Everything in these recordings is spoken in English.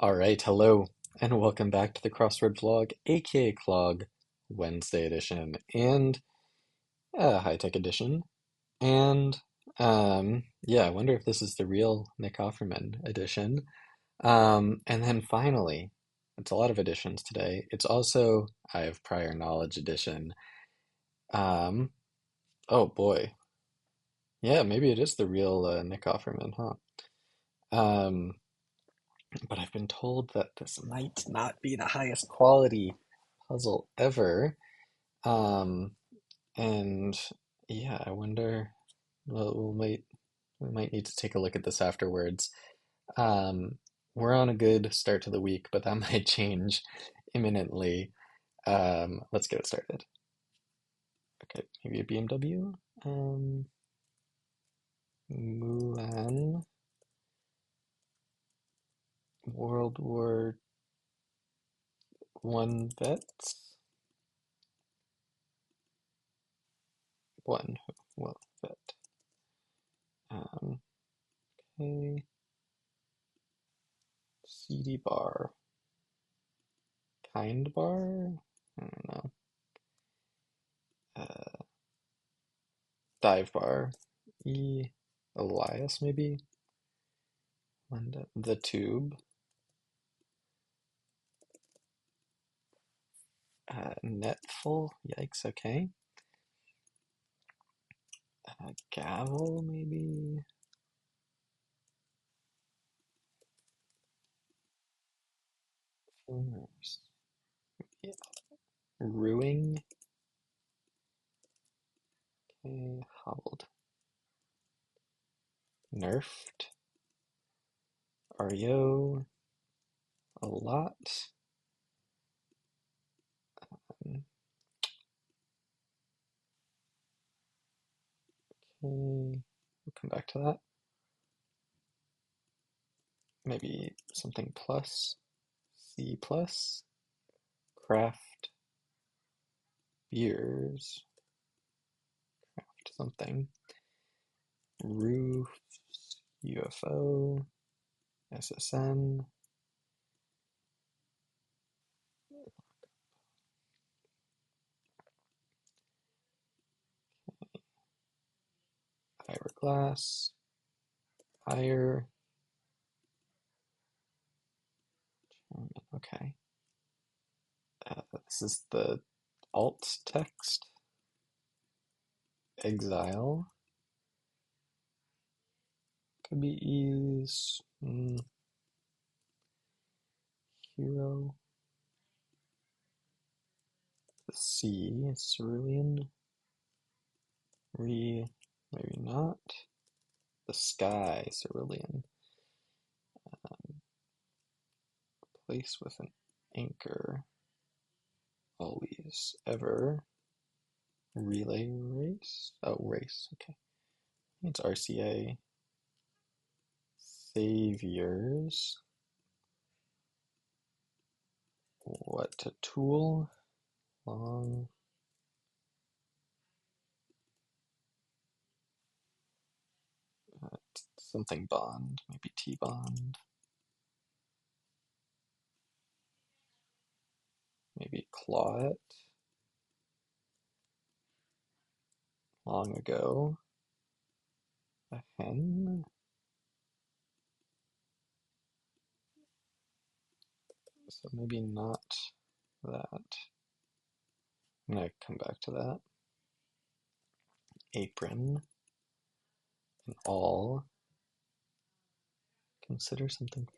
All right, hello, and welcome back to the Crossword vlog, aka Clog, Wednesday edition, and high-tech edition. And yeah, I wonder if this is the real Nick Offerman edition. And then finally, it's a lot of editions today. It's also I have prior knowledge edition. Um, oh boy, yeah, maybe it is the real Nick Offerman, huh? Um, but I've been told that this might not be the highest quality puzzle ever. Um, and yeah, I wonder, well, we might need to take a look at this afterwards. Um, we're on a good start to the week, but that might change imminently. Let's get it started. Okay, maybe a BMW. Um, Mulan, World War I vets. One, well, vet. Um, okay, CD bar, kind bar. I don't know. Uh, dive bar. Elias, maybe? The tube. Netful. Yikes, okay. Gavel, maybe? Fingers. Yeah. Ruing. Okay, hobbled. Nerfed. REO. A lot. Okay, we'll come back to that. Maybe something plus. C plus. Craft. Beers. Craft something. Roofs. UFO. SSN. Fiberglass. Fire. Okay. This is the alt text. Exile. Could be ease. Hero. The C. Cerulean. Maybe not. The sky. Cerulean. Place with an anchor. Always. Ever. Relay race. Oh, race. Okay. It's RCA. Saviors. What a tool. Long. Something bond. Maybe T bond. Maybe claw it. Long ago. A hen. So maybe not that. I'm gonna come back to that. Apron. And all. Consider something.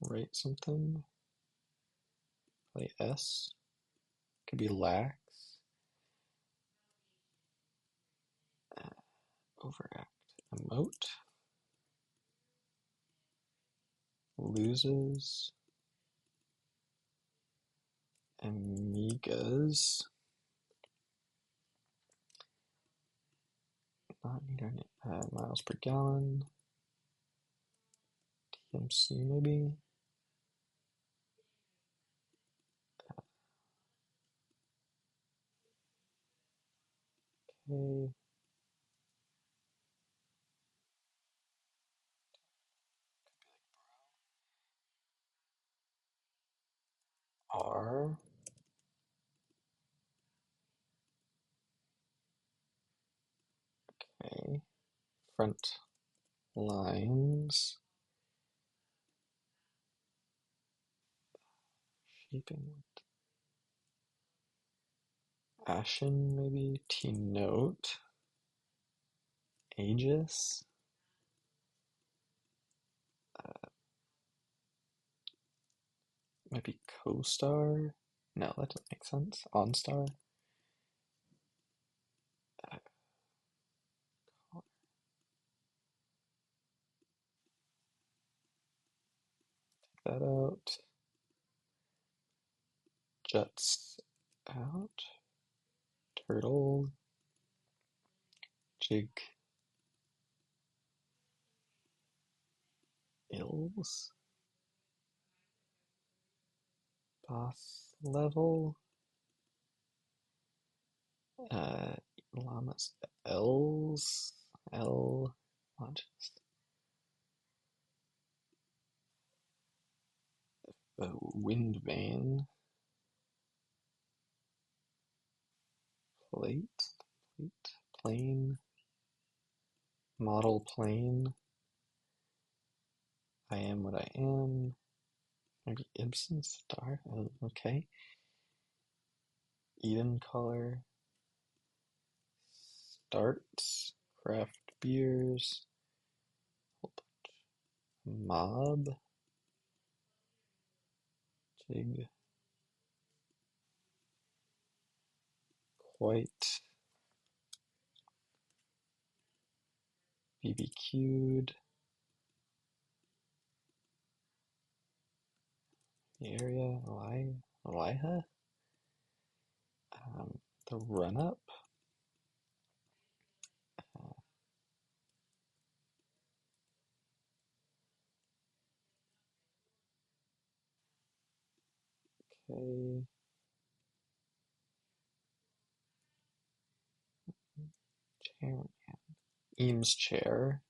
Write something. Play S. Could be lax. Overact. Emote. Loses. Amigas. Not meter miles per gallon. TMC maybe. Okay. R. Okay. Front lines. Shaping. Ashen, maybe. T-note. Aegis. Maybe co-star. No, that doesn't make sense. OnStar. Take that out. Juts out. Turtle. Jig. Ills. Boss level. Llamas. L's. L. Launches. The wind vane. Plate. Plate. Plane. Model plane. I am what I am. Maybe Ibsen star. Oh, okay. Eden color. Starts. Craft beers. Mob. Jig. Quite. BBQ'd. The area. Eliha. The run up. Okay. Chair. Eames chair.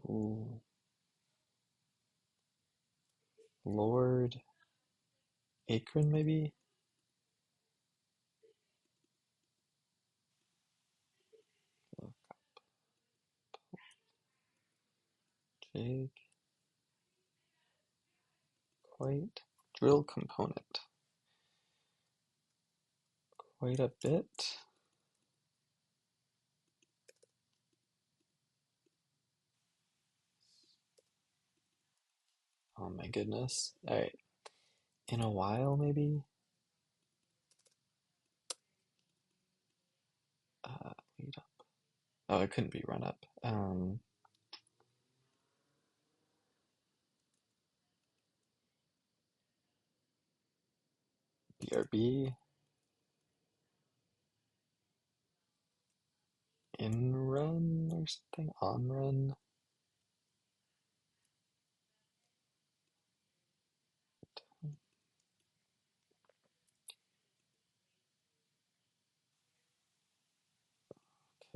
Ooh. Lord. Akron, maybe? Jig. Quite. Drill component. Quite a bit. Oh my goodness. Alright. In a while, maybe? Lead up. Oh, it couldn't be run up. BRB. In run or something? On run?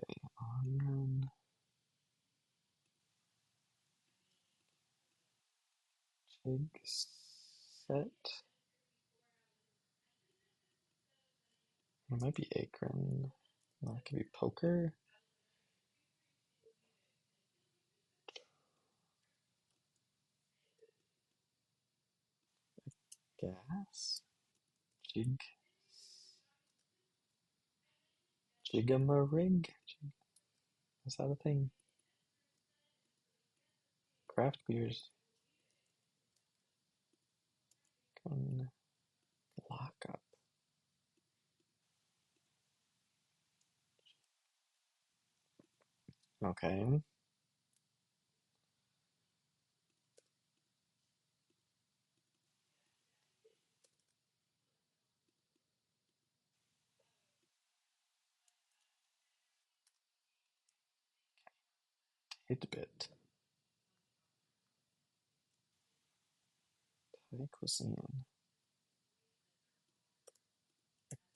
Okay, on run. Jig set. It might be Akron. That could be poker. Gas. Jig. Jigamarig? Is that a thing? Craft beers. Lock up. Okay. Tidbit. Thai cuisine.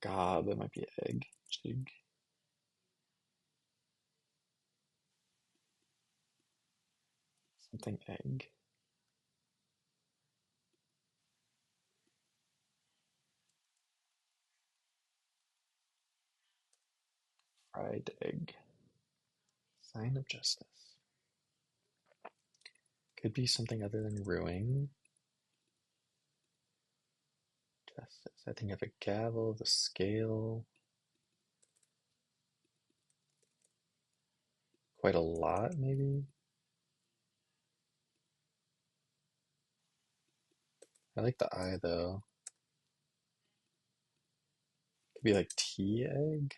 God, that might be egg. Jig. Something egg. Fried egg. Sign of justice. Could be something other than ruining. Justice. I think of a gavel, the scale. Quite a lot, maybe. I like the eye though. Could be like tea egg.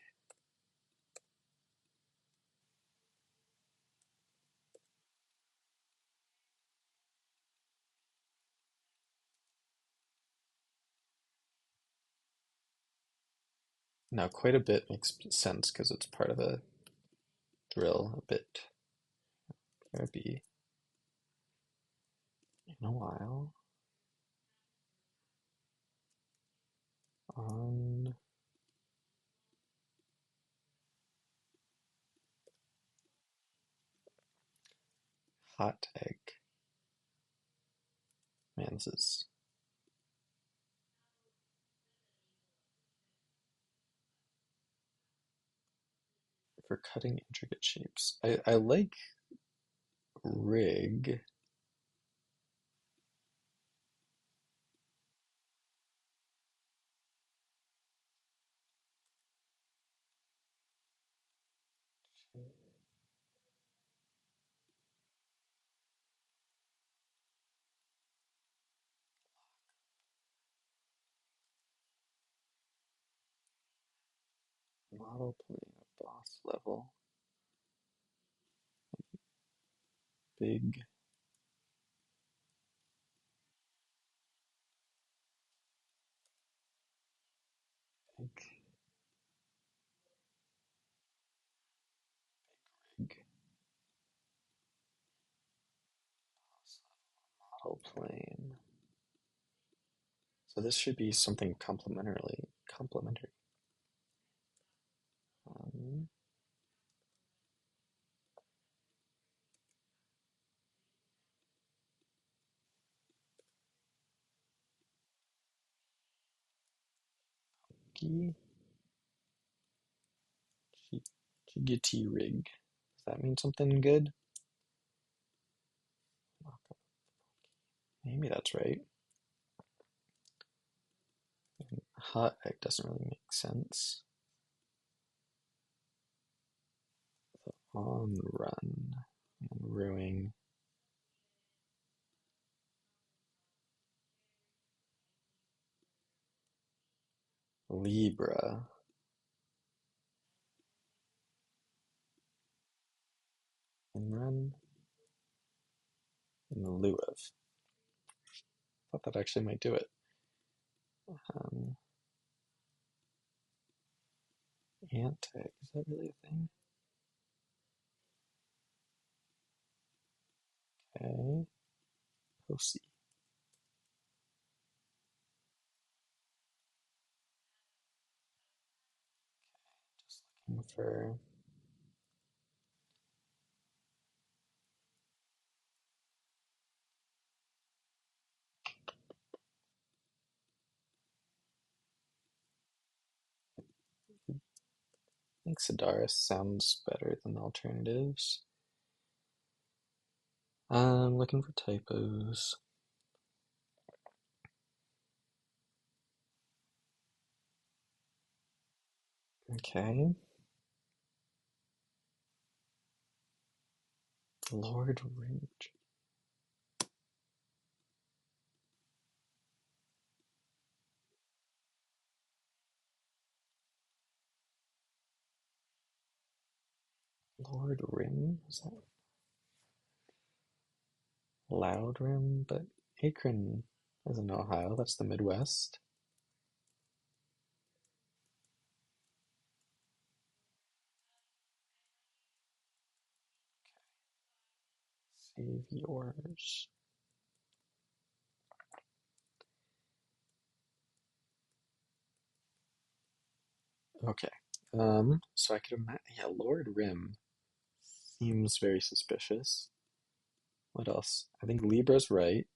Now, quite a bit makes sense because it's part of a drill. A bit. There be in a while. On hot egg. Man, this is for cutting intricate shapes. I like rig. Model playing a boss level. Big egg. Big boss level model plane. So this should be something complementary. Um, G Jiggity rig. Does that mean something good? Maybe that's right. Hot egg doesn't really make sense. The on run and ruining. Libra and run in lieu of. I thought that actually might do it. Um, ant egg, is that really a thing? Okay. Posey. Just looking for I think Sidaris sounds better than the alternatives. I'm looking for typos. Okay. Lord Ringe. Lord Rim? Is that Loud Rim? But Akron isn't Ohio, that's the Midwest. Save yours. Okay. So I could imagine, yeah, Lord Rim seems very suspicious. What else? I think Libra's right.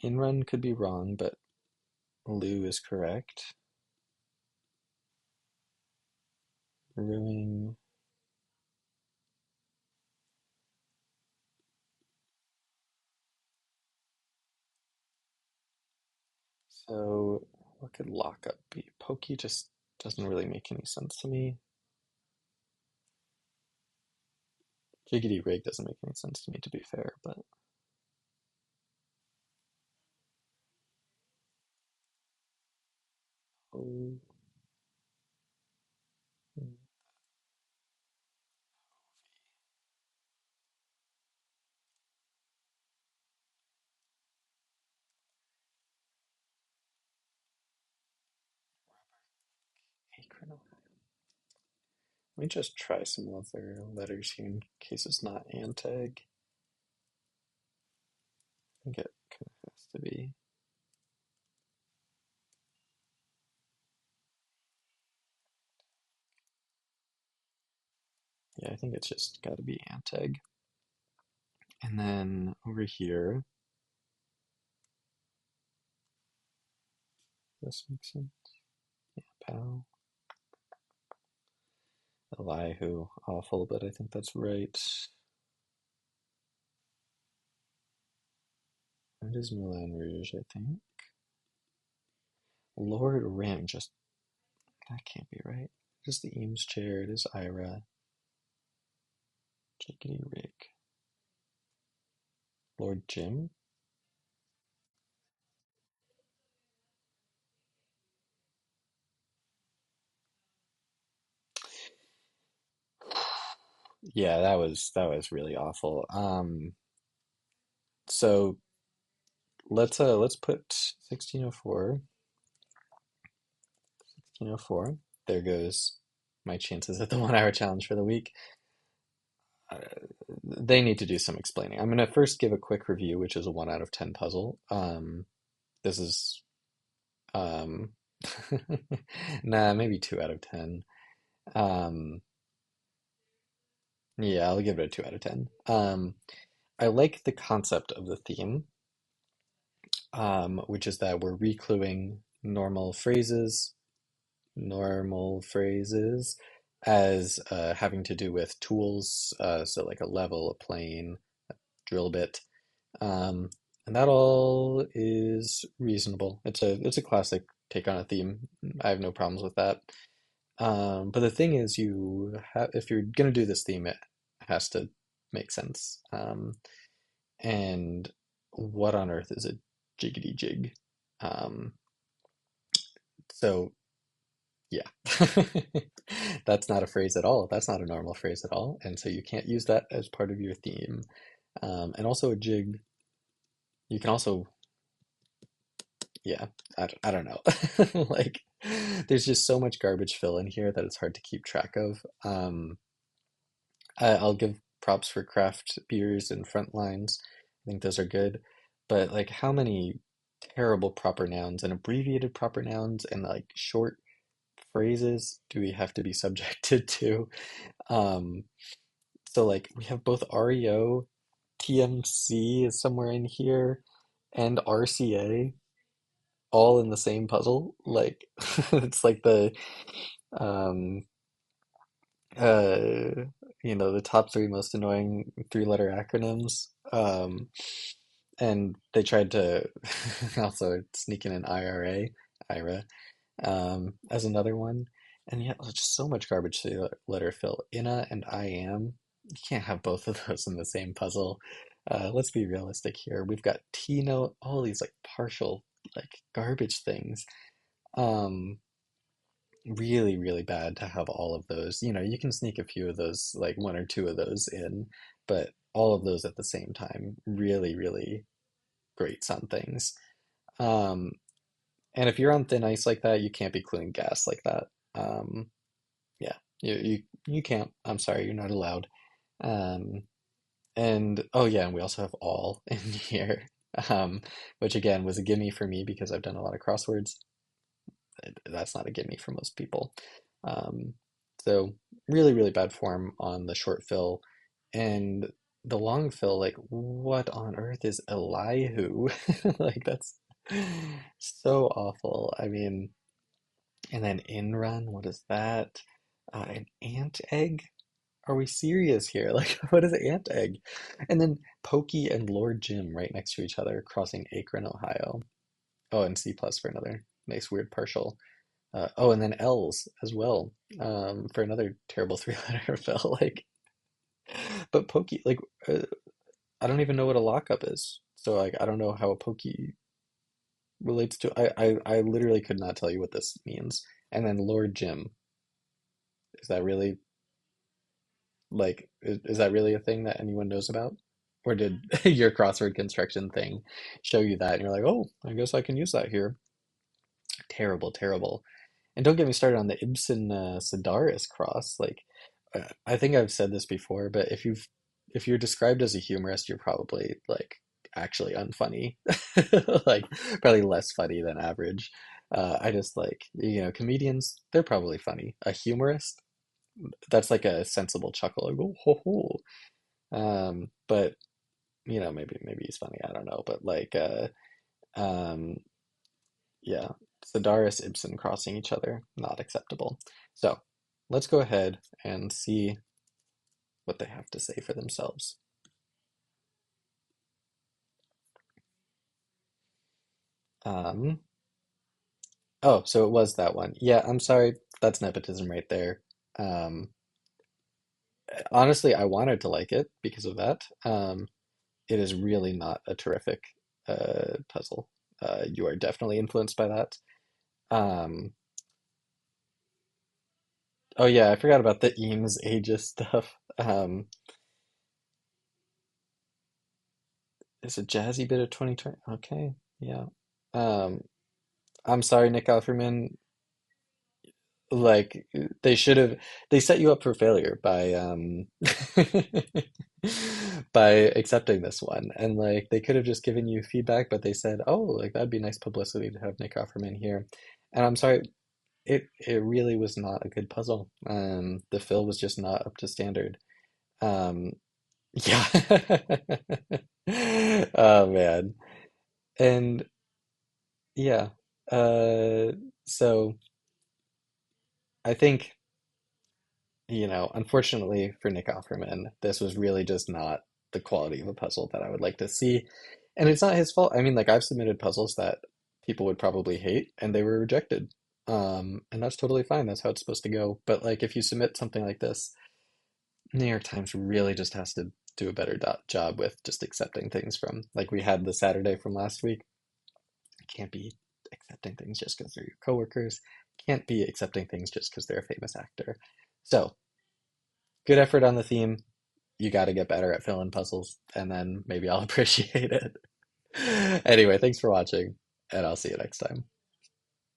Inrun could be wrong, but Lu is correct. Brewing. So what could lockup be? Pokey just doesn't really make any sense to me. Jiggity rig doesn't make any sense to me, to be fair, but oh, acronym. Let me just try some other letters here in case it's not anteg. I think it kind of has to be. Yeah, I think it's just got to be anteg. And then over here, this makes sense. Yeah, pal. Elihu, awful, but I think that's right. It is Moulin Rouge, I think. Lord Rim, just that can't be right. It is the Eames chair, it is Ira. Jiggity Rig. Lord Jim? Yeah, that was really awful. So let's put 1604. 1604. There goes my chances at the 1 hour challenge for the week. Uh, they need to do some explaining. I'm gonna first give a quick review, which is a 1 out of 10 puzzle. This is um nah, maybe 2 out of 10. Um yeah, I'll give it a 2 out of 10. I like the concept of the theme, which is that we're recluing normal phrases as having to do with tools, so like a level, a plane, drill bit, um, and that all is reasonable. It's a classic take on a theme. I have no problems with that. But the thing is, you have if you're gonna do this theme, it has to make sense. And what on earth is a jiggity jig? Um, so yeah, that's not a phrase at all. That's not a normal phrase at all, and so you can't use that as part of your theme. And also a jig, you can also, yeah, I don't know. Like, there's just so much garbage fill in here that it's hard to keep track of. I'll give props for craft beers and front lines. I think those are good. But like how many terrible proper nouns and abbreviated proper nouns and like short phrases do we have to be subjected to? Um, so like we have both REO, TMC is somewhere in here, and RCA all in the same puzzle. Like it's like the um uh the top three most annoying three-letter acronyms. And they tried to also sneak in an IRA as another one. And yet just so much garbage to letter fill. Inna and I am. You can't have both of those in the same puzzle. Let's be realistic here. We've got T note, all these like partial like garbage things. Um, really, really bad to have all of those. You can sneak a few of those, like one or two of those in, but all of those at the same time, really, really great on things. Um, and if you're on thin ice like that, you can't be cluing gas like that. Um, yeah, you can't. I'm sorry, you're not allowed. Um, and oh yeah, and we also have all in here, which again was a gimme for me because I've done a lot of crosswords. That's not a gimme for most people. Um, so really, really bad form on the short fill. And the long fill, like, what on earth is Elihu? Like, that's so awful. I mean, and then in run, what is that? An ant egg? Are we serious here? Like, what is ant egg? And then Pokey and Lord Jim right next to each other, crossing Akron, Ohio. Oh, and C plus for another nice weird partial. Oh, and then L's as well, for another terrible three-letter fill. Like, but Pokey, like, I don't even know what a lockup is. So, like, I don't know how a Pokey relates to. I literally could not tell you what this means. And then Lord Jim, is that really like is that really a thing that anyone knows about? Or did your crossword construction thing show you that and you're like, oh, I guess I can use that here. Terrible, terrible. And don't get me started on the Ibsen Sedaris cross. Like, I think I've said this before, but if you're described as a humorist, you're probably like actually unfunny, like probably less funny than average. I just like, comedians, they're probably funny. A humorist, that's like a sensible chuckle. Like, oh, ho, ho. But maybe he's funny. I don't know. But like, um, yeah, Sedaris, Ibsen crossing each other, not acceptable. So let's go ahead and see what they have to say for themselves. Um, oh, so it was that one. Yeah, I'm sorry. That's nepotism right there. Um, Honestly, I wanted to like it because of that. It is really not a terrific puzzle. You are definitely influenced by that. Um, oh yeah, I forgot about the Eames Aegis stuff. It's a jazzy bit of 2020. Okay, yeah. Um, I'm sorry, Nick Offerman. Like they set you up for failure by by accepting this one. And like they could have just given you feedback, but they said, "Oh, like that'd be nice publicity to have Nick Offerman here." And I'm sorry, it really was not a good puzzle. The fill was just not up to standard. Um, yeah. Oh man. And yeah. Uh, so I think, unfortunately for Nick Offerman, this was really just not the quality of a puzzle that I would like to see. And it's not his fault. I mean, like I've submitted puzzles that people would probably hate and they were rejected. And that's totally fine. That's how it's supposed to go. But like if you submit something like this, New York Times really just has to do a better job with just accepting things from, like we had the Saturday from last week. Can't be accepting things just because they're your coworkers. Can't be accepting things just because they're a famous actor. So good effort on the theme. You got to get better at fill-in puzzles, and then maybe I'll appreciate it. Anyway, thanks for watching, and I'll see you next time.